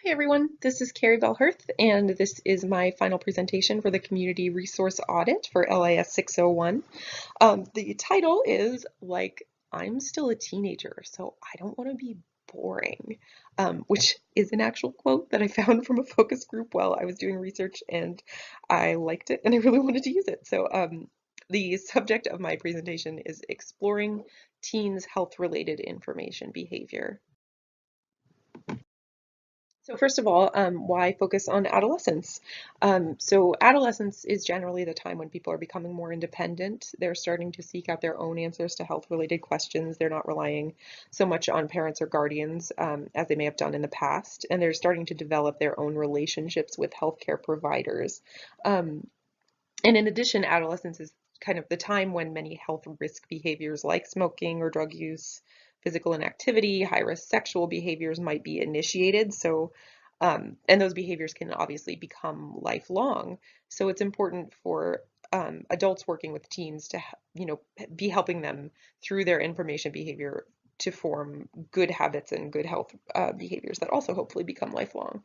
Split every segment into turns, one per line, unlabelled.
Hi everyone, this is CRA Bell-Hoerth, and this is my final presentation for the Community Resource Audit for LIS 601. The title is I'm still a teenager, so I don't want to be boring, which is an actual quote that I found from a focus group while I was doing research, and I liked it and I really wanted to use it. So the subject of my presentation is exploring teens' health-related information behavior. So first of all, why focus on adolescence? So adolescence is generally the time when people are becoming more independent. They're starting to seek out their own answers to health-related questions. They're not relying so much on parents or guardians as they may have done in the past, and they're starting to develop their own relationships with healthcare providers. And in addition, adolescence is kind of the time when many health risk behaviors like smoking or drug use, physical inactivity, high-risk sexual behaviors might be initiated. So, and those behaviors can obviously become lifelong. So it's important for adults working with teens to, be helping them through their information behavior to form good habits and good health behaviors that also hopefully become lifelong.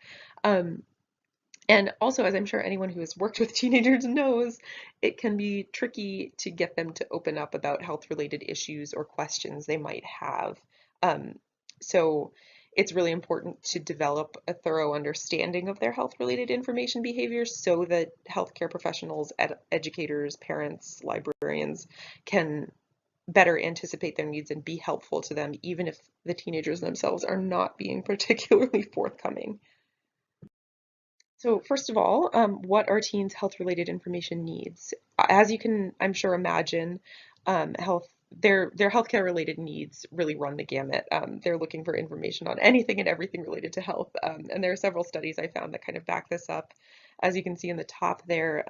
And also, as I'm sure anyone who has worked with teenagers knows, it can be tricky to get them to open up about health-related issues or questions they might have. Um, so it's really important to develop a thorough understanding of their health-related information behaviors so that healthcare professionals, educators, parents, librarians can better anticipate their needs and be helpful to them, even if the teenagers themselves are not being particularly forthcoming. So first of all, what are teens' health-related information needs? As you can, I'm sure, imagine, their healthcare-related needs really run the gamut. They're looking for information on anything and everything related to health, and there are several studies I found that kind of back this up. As you can see in the top there,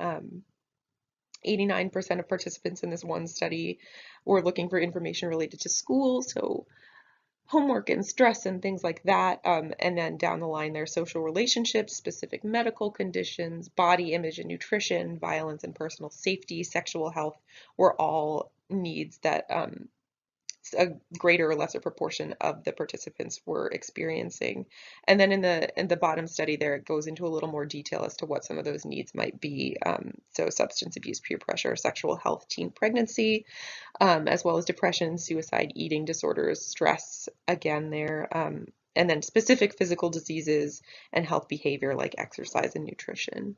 89% of participants in this one study were looking for information related to school, so homework and stress and things like that. And then down the line, there's social relationships, specific medical conditions, body image and nutrition, violence and personal safety, sexual health were all needs that a greater or lesser proportion of the participants were experiencing. And then in the bottom study there, it goes into a little more detail as to what some of those needs might be. So substance abuse, peer pressure, sexual health, teen pregnancy, as well as depression, suicide, eating disorders, stress, again there, and then specific physical diseases and health behavior like exercise and nutrition.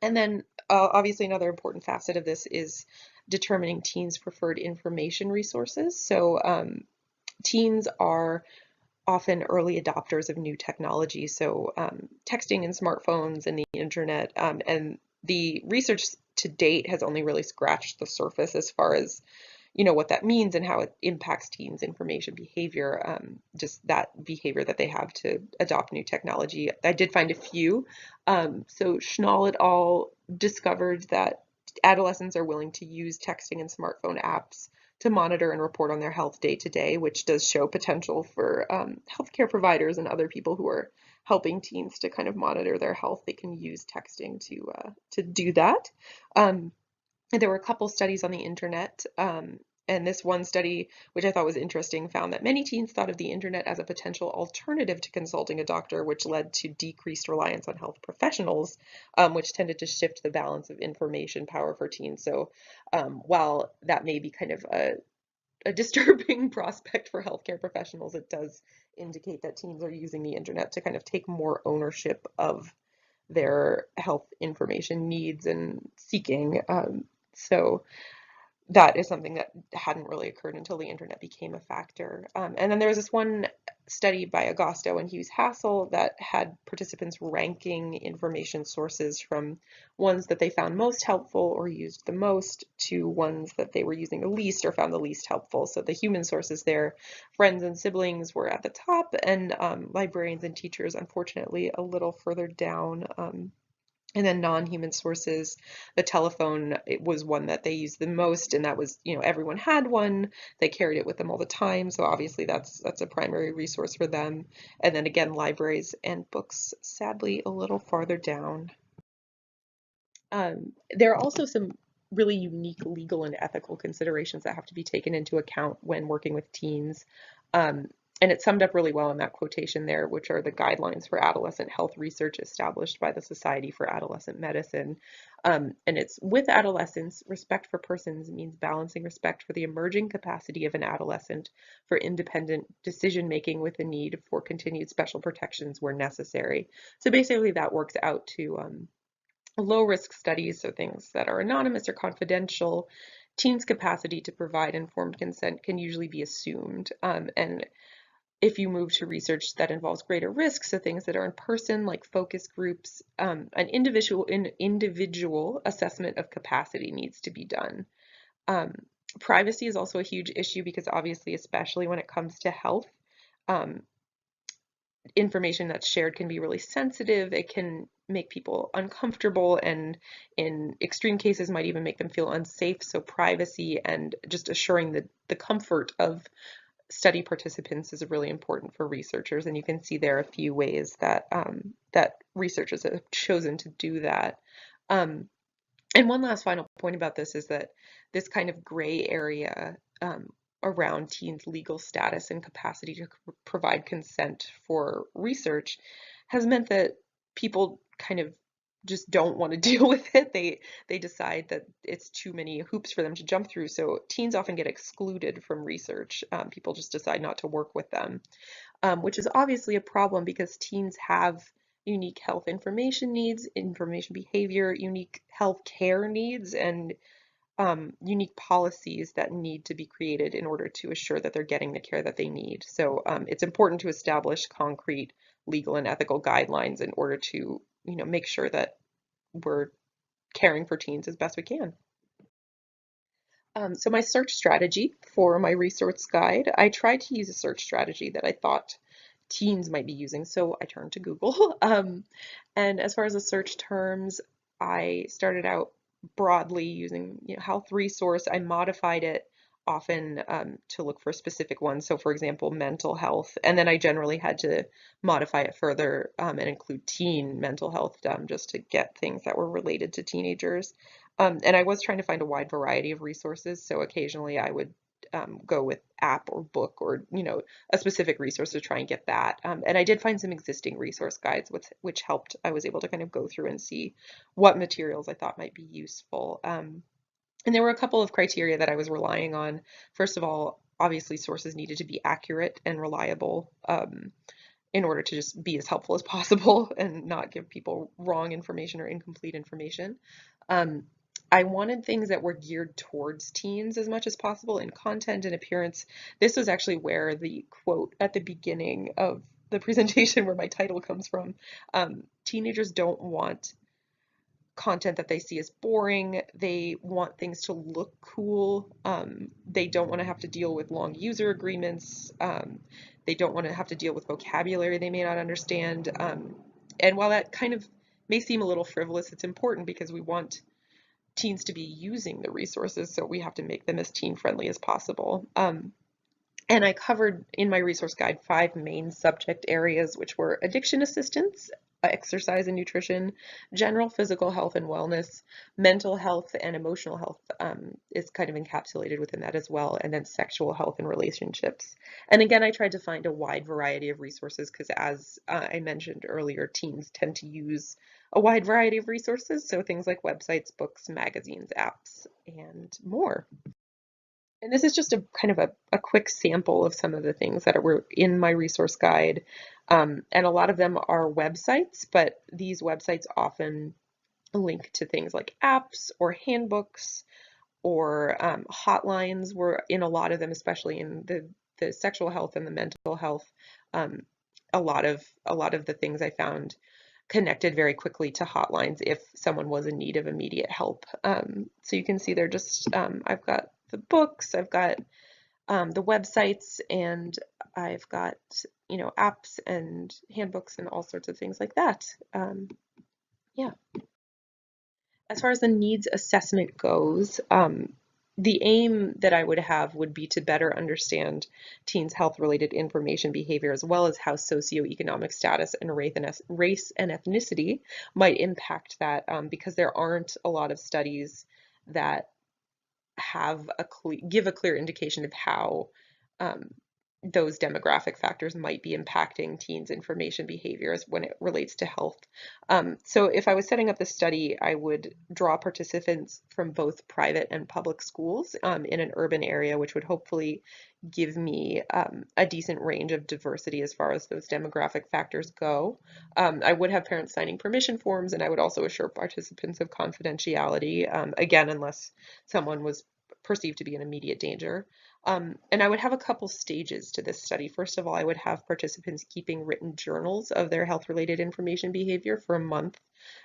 And then obviously another important facet of this is determining teens' preferred information resources. So teens are often early adopters of new technology, so texting and smartphones and the internet, and the research to date has only really scratched the surface as far as what that means and how it impacts teens' information behavior, just that behavior that they have to adopt new technology. I did find a few. So Schnall et al. Discovered that adolescents are willing to use texting and smartphone apps to monitor and report on their health day to day, which does show potential for healthcare providers and other people who are helping teens to kind of monitor their health. They can use texting to do that. There were a couple studies on the internet, and this one study, which I thought was interesting, found that many teens thought of the internet as a potential alternative to consulting a doctor, which led to decreased reliance on health professionals, which tended to shift the balance of information power for teens. So while that may be kind of a disturbing prospect for healthcare professionals, it does indicate that teens are using the internet to kind of take more ownership of their health information needs and seeking. So that is something that hadn't really occurred until the internet became a factor. And then there was this one study by Agosto and Hughes Hassel that had participants ranking information sources from ones that they found most helpful or used the most to ones that they were using the least or found the least helpful. So the human sources there, friends and siblings, were at the top, and librarians and teachers, unfortunately, a little further down. And then non-human sources, the telephone, it was one that they used the most, and that was, everyone had one. They carried it with them all the time, so obviously that's a primary resource for them. And then again, libraries and books, sadly, a little farther down. There are also some really unique legal and ethical considerations that have to be taken into account when working with teens. And it's summed up really well in that quotation there, which are the guidelines for adolescent health research established by the Society for Adolescent Medicine. And it's with adolescence, respect for persons means balancing respect for the emerging capacity of an adolescent for independent decision making with the need for continued special protections where necessary. So basically, that works out to low risk studies, so things that are anonymous or confidential. Teens' capacity to provide informed consent can usually be assumed. And if you move to research that involves greater risks, so things that are in person, like focus groups, an individual assessment of capacity needs to be done. Um, Privacy is also a huge issue because obviously, especially when it comes to health, um, information that's shared can be really sensitive. It can make people uncomfortable and in extreme cases might even make them feel unsafe. So privacy and just assuring the comfort of study participants is really important for researchers, and you can see there are a few ways that that researchers have chosen to do that. Um, and one last final point about this is that this kind of gray area around teens' legal status and capacity to provide consent for research has meant that people kind of just don't want to deal with it. They decide that it's too many hoops for them to jump through. So teens often get excluded from research. People just decide not to work with them, which is obviously a problem because teens have unique health information needs, information behavior, unique health care needs, and unique policies that need to be created in order to assure that they're getting the care that they need. So it's important to establish concrete legal and ethical guidelines in order to, make sure that we're caring for teens as best we can. So my search strategy for my resource guide, I tried to use a search strategy that I thought teens might be using, so I turned to Google. And as far as the search terms, I started out broadly using, health resource. I modified it often to look for specific ones. So for example, mental health, and then I generally had to modify it further and include teen mental health just to get things that were related to teenagers. And I was trying to find a wide variety of resources, so occasionally I would go with app or book or a specific resource to try and get that. And I did find some existing resource guides, which helped. I was able to kind of go through and see what materials I thought might be useful. And there were a couple of criteria that I was relying on. First of all, obviously sources needed to be accurate and reliable in order to just be as helpful as possible and not give people wrong information or incomplete information. Um, I wanted things that were geared towards teens as much as possible in content and appearance. This was actually where the quote at the beginning of the presentation, where my title comes from, teenagers don't want content that they see as boring. They want things to look cool. They don't want to have to deal with long user agreements. They don't want to have to deal with vocabulary they may not understand. And while that kind of may seem a little frivolous, it's important because we want teens to be using the resources, so we have to make them as teen friendly as possible. And I covered in my resource guide 5 main subject areas, which were addiction assistance, exercise and nutrition, general physical health and wellness, mental health and emotional health is kind of encapsulated within that as well, and then sexual health and relationships. And again, I tried to find a wide variety of resources because, as I mentioned earlier, teens tend to use a wide variety of resources, so things like websites, books, magazines, apps, and more. And this is just a kind of a quick sample of some of the things that were in my resource guide. And a lot of them are websites, but these websites often link to things like apps or handbooks or hotlines were in a lot of them, especially in the sexual health and the mental health. Um, a lot of the things I found connected very quickly to hotlines if someone was in need of immediate help. So you can see they're just, I've got the books, I've got the websites, and I've got, apps and handbooks and all sorts of things like that. Yeah. As far as the needs assessment goes, the aim that I would have would be to better understand teens' health-related information behavior, as well as how socioeconomic status and race and ethnicity might impact that, because there aren't a lot of studies that have give a clear indication of how those demographic factors might be impacting teens' information behaviors when it relates to health. So if I was setting up the study, I would draw participants from both private and public schools in an urban area, which would hopefully give me a decent range of diversity as far as those demographic factors go. I would have parents signing permission forms, and I would also assure participants of confidentiality, again, unless someone was perceived to be in immediate danger. And I would have a couple stages to this study. First of all, I would have participants keeping written journals of their health-related information behavior for a month,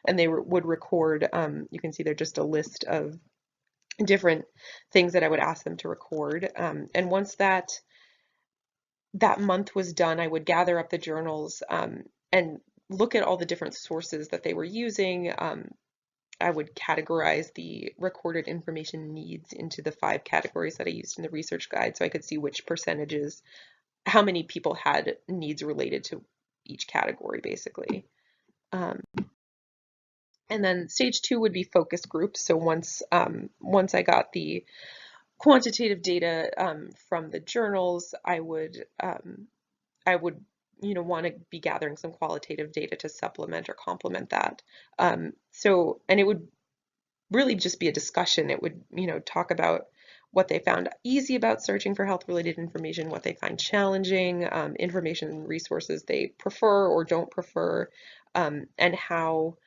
and they would record, you can see they're just a list of different things that I would ask them to record. And once that month was done, I would gather up the journals and look at all the different sources that they were using. I would categorize the recorded information needs into the 5 categories that I used in the research guide, so I could see which percentages, how many people had needs related to each category, basically. And then stage 2 would be focus groups. So once I got the quantitative data from the journals, I would want to be gathering some qualitative data to supplement or complement that. And it would really just be a discussion. It would, talk about what they found easy about searching for health-related information, what they find challenging, information and resources they prefer or don't prefer, and how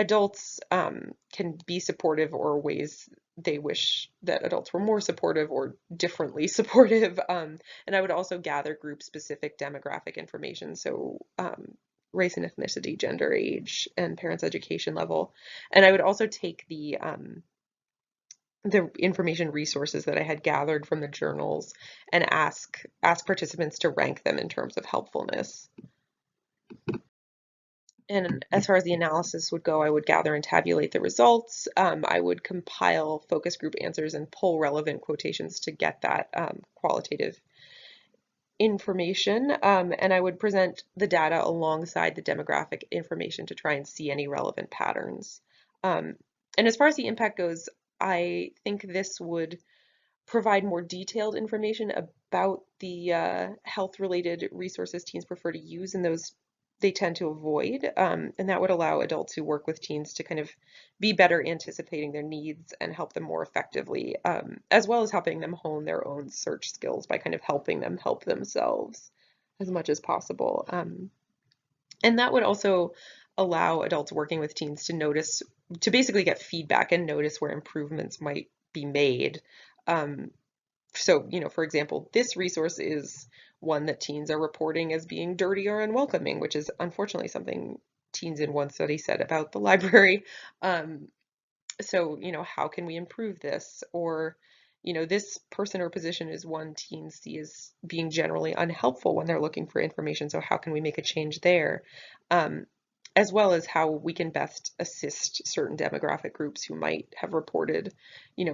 adults can be supportive or ways they wish that adults were more supportive or differently supportive. And I would also gather group-specific demographic information, so race and ethnicity, gender, age, and parents' education level. And I would also take the information resources that I had gathered from the journals and ask participants to rank them in terms of helpfulness. And as far as the analysis would go, I would gather and tabulate the results. I would compile focus group answers and pull relevant quotations to get that qualitative information. And I would present the data alongside the demographic information to try and see any relevant patterns. And as far as the impact goes, I think this would provide more detailed information about the health-related resources teens prefer to use and those they tend to avoid. And that would allow adults who work with teens to kind of be better anticipating their needs and help them more effectively, as well as helping them hone their own search skills by kind of helping them help themselves as much as possible. And that would also allow adults working with teens to basically get feedback and notice where improvements might be made. So, for example, this resource is one that teens are reporting as being dirty or unwelcoming, which is unfortunately something teens in one study said about the library. So, how can we improve this? Or, this person or position is one teens see as being generally unhelpful when they're looking for information. So how can we make a change there? As well as how we can best assist certain demographic groups who might have reported,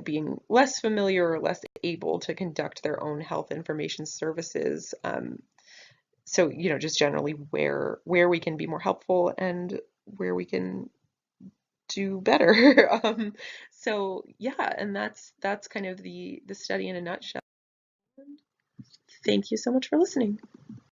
being less familiar or less able to conduct their own health information services. So, just generally where we can be more helpful and where we can do better. So yeah, and that's kind of the study in a nutshell. Thank you so much for listening.